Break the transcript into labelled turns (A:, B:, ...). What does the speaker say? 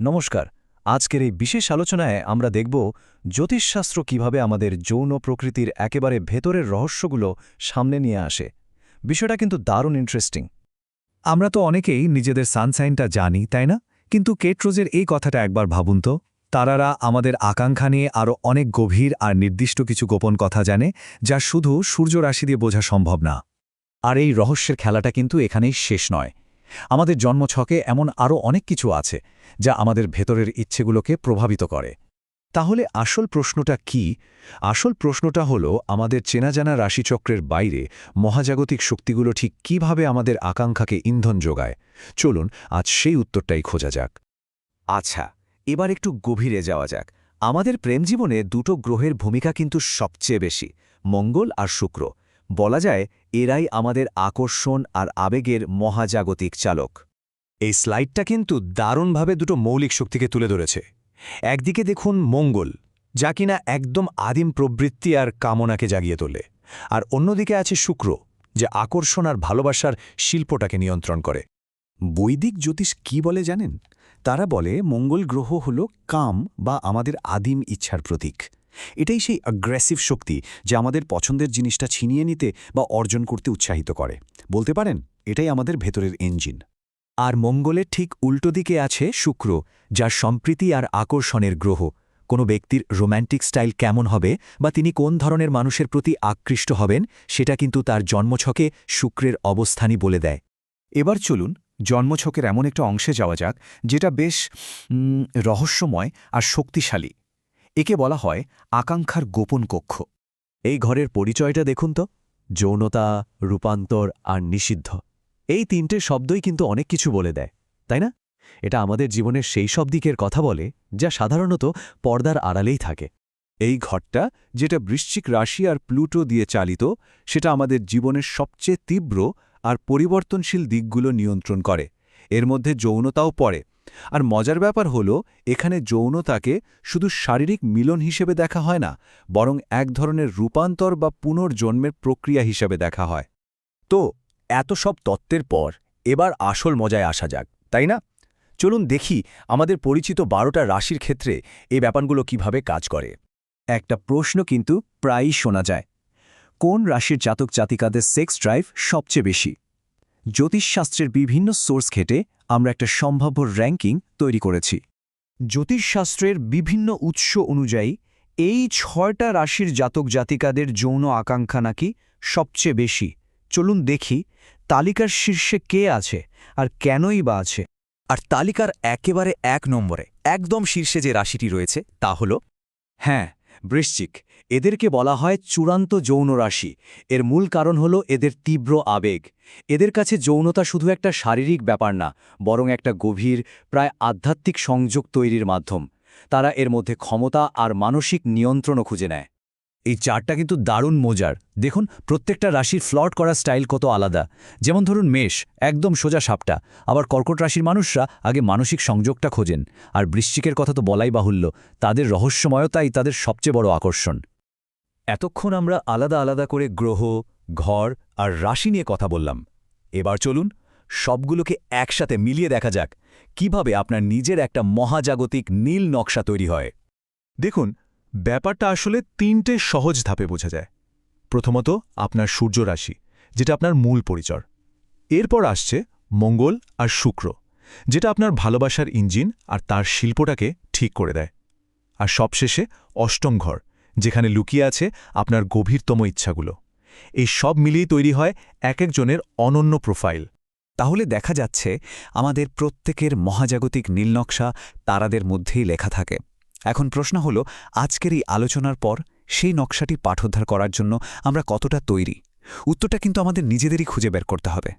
A: নমস্কার। আজকের এই বিশেষ আলোচনায় আমরা দেখব জ্যোতিষশাস্ত্র কিভাবে আমাদের যৌন প্রকৃতির একেবারে ভেতরের রহস্যগুলো সামনে নিয়ে আসে। বিষয়টা কিন্তু দারুণ ইন্টারেস্টিং।
B: আমরা তো অনেকেই নিজেদের সানসাইনটা জানি, তাই না? কিন্তু কেট রোজের এই কথাটা একবার ভাবুন তো। তারারা আমাদের আকাঙ্ক্ষা নিয়ে আরও অনেক গভীর আর নির্দিষ্ট কিছু গোপন কথা জানে, যা শুধু সূর্য রাশি দিয়ে বোঝা সম্ভব না।
C: আর এই রহস্যের খেলাটা কিন্তু এখানেই শেষ নয়। আমাদের জন্মছকে এমন আরও অনেক কিছু আছে যা আমাদের ভেতরের ইচ্ছেগুলোকে প্রভাবিত করে।
B: তাহলে আসল প্রশ্নটা কি? আসল প্রশ্নটা হলো, আমাদের চেনাজানা রাশিচক্রের বাইরে মহাজাগতিক শক্তিগুলো ঠিক কিভাবে আমাদের আকাঙ্ক্ষাকে ইন্ধন যোগায়। চলুন আজ সেই উত্তরটাই খোঁজা যাক।
A: আচ্ছা, এবার একটু গভীরে যাওয়া যাক। আমাদের প্রেম জীবনে দুটো গ্রহের ভূমিকা কিন্তু সবচেয়ে বেশি, মঙ্গল আর শুক্র। বলা যায় এরাই আমাদের আকর্ষণ আর আবেগের মহাজাগতিক চালক।
B: এই স্লাইডটা কিন্তু দারুণভাবে দুটো মৌলিক শক্তিকে তুলে ধরেছে। একদিকে দেখুন মঙ্গল, যা কিনা একদম আদিম প্রবৃত্তি আর কামনাকে জাগিয়ে তোলে, আর অন্যদিকে আছে শুক্র, যা আকর্ষণ আর ভালোবাসার শিল্পটাকে নিয়ন্ত্রণ করে।
C: বৈদিক জ্যোতিষ কি বলে জানেন? তারা বলে মঙ্গল গ্রহ হল কাম বা আমাদের আদিম ইচ্ছার প্রতীক। এটাই সেই অ্যাগ্রেসিভ শক্তি যা আমাদের পছন্দের জিনিসটা ছিনিয়ে নিতে বা অর্জন করতে উৎসাহিত করে। বলতে পারেন এটাই আমাদের ভেতরের ইঞ্জিন।
B: আর মঙ্গলের ঠিক উল্টো দিকে আছে শুক্র, যা সম্প্রীতি আর আকর্ষণের গ্রহ। কোনো ব্যক্তির রোম্যান্টিক স্টাইল কেমন হবে বা তিনি কোন ধরনের মানুষের প্রতি আকৃষ্ট হবেন, সেটা কিন্তু তার জন্মছকে শুক্রের অবস্থানই বলে দেয়।
C: এবার চলুন জন্মছকের এমন একটা অংশে যাওয়া যাক যেটা বেশ রহস্যময় আর শক্তিশালী। একে বলা হয় আকাঙ্ক্ষার গোপন কক্ষ।
A: এই ঘরের পরিচয়টা দেখুন তো, যৌনতা, রূপান্তর আর নিষিদ্ধ। এই তিনটে শব্দই কিন্তু অনেক কিছু বলে দেয়, তাই না? এটা আমাদের জীবনের সেই সব দিকের কথা বলে যা সাধারণত পর্দার আড়ালেই থাকে।
D: এই ঘরটা, যেটা বৃশ্চিক রাশি আর প্লুটো দিয়ে চালিত, সেটা আমাদের জীবনের সবচেয়ে তীব্র আর পরিবর্তনশীল দিকগুলো নিয়ন্ত্রণ করে। এর মধ্যে যৌনতাও পড়ে। আর মজার ব্যাপার হলো, এখানে যৌনতাকে শুধু শারীরিক মিলন হিসেবে দেখা হয় না, বরং এক ধরনের রূপান্তর বা পুনর্জন্মের প্রক্রিয়া হিসেবে দেখা হয়।
A: তো এত সব তত্ত্বের পর এবার আসল মজায় আসা যাক, তাই না? চলুন দেখি আমাদের পরিচিত 12টা রাশির ক্ষেত্রে এই ব্যাপারগুলো কিভাবে কাজ করে। একটা প্রশ্ন কিন্তু প্রায়ই শোনা যায়, কোন রাশির জাতক জাতিকাদের সেক্স ড্রাইভ সবচেয়ে বেশি? জ্যোতিষশাস্ত্রের বিভিন্ন সোর্স ঘেটে আমরা একটা সম্ভাব্য র্যাঙ্কিং তৈরি করেছি। জ্যোতিষশাস্ত্রের বিভিন্ন উৎস অনুযায়ী এই 6টা রাশির জাতক জাতিকাদের যৌন আকাঙ্ক্ষা নাকি সবচেয়ে বেশি। চলুন দেখি তালিকার শীর্ষে কে আছে আর কেনই বা আছে।
C: আর তালিকার একেবারে 1 নম্বরে একদম শীর্ষে যে রাশিটি রয়েছে তা হল
A: বৃশ্চিক। এদেরকে বলা হয় চূড়ান্ত যৌন রাশি। এর মূল কারণ হল এদের তীব্র আবেগ। এদের কাছে যৌনতা শুধু একটা শারীরিক ব্যাপার না, বরং একটা গভীর, প্রায় আধ্যাত্মিক সংযোগ তৈরির মাধ্যম। তারা এর মধ্যে ক্ষমতা আর মানসিক নিয়ন্ত্রণও খুঁজে নেয়। এই চার্টটা কিন্তু দারুণ মজার। দেখুন প্রত্যেকটা রাশির ফ্লট করা স্টাইল কত আলাদা। যেমন ধরুন মেষ, একদম সোজা সাপটা। আবার কর্কট রাশির মানুষরা আগে মানসিক সংযোগটা খোঁজেন। আর বৃশ্চিকের কথা তো বলাই বাহুল্য, তাদের রহস্যময়তাই তাদের সবচেয়ে বড় আকর্ষণ। এতক্ষণ আমরা আলাদা আলাদা করে গ্রহ, ঘর আর রাশি নিয়ে কথা বললাম। এবার চলুন সবগুলোকে একসাথে মিলিয়ে দেখা যাক কিভাবে আপনার নিজের একটা মহাজাগতিক নীল নকশা তৈরি হয়।
D: দেখুন, ব্যাপারটা আসলে 3টে সহজ ধাপে বোঝা যায়। প্রথমত আপনার সূর্য রাশি, যেটা আপনার মূল পরিচয়। এরপর আসছে মঙ্গল আর শুক্র, যেটা আপনার ভালোবাসার ইঞ্জিন আর তার শিল্পটাকে ঠিক করে দেয়। আর সবশেষে অষ্টম ঘর, যেখানে লুকিয়ে আছে আপনার গভীরতম ইচ্ছাগুলো। এই সব মিলিয়েই তৈরি হয় এক একজনের অনন্য প্রোফাইল।
C: তাহলে দেখা যাচ্ছে আমাদের প্রত্যেকের মহাজাগতিক নীলনকশা তারাদের মধ্যেই লেখা থাকে। এখন প্রশ্ন হলো, আজকের এই আলোচনার পর সেই নকশাটি পাঠোদ্ধার করার জন্য আমরা কতটা তৈরি? উত্তরটা কিন্তু আমাদের নিজেদেরই খুঁজে বের করতে হবে।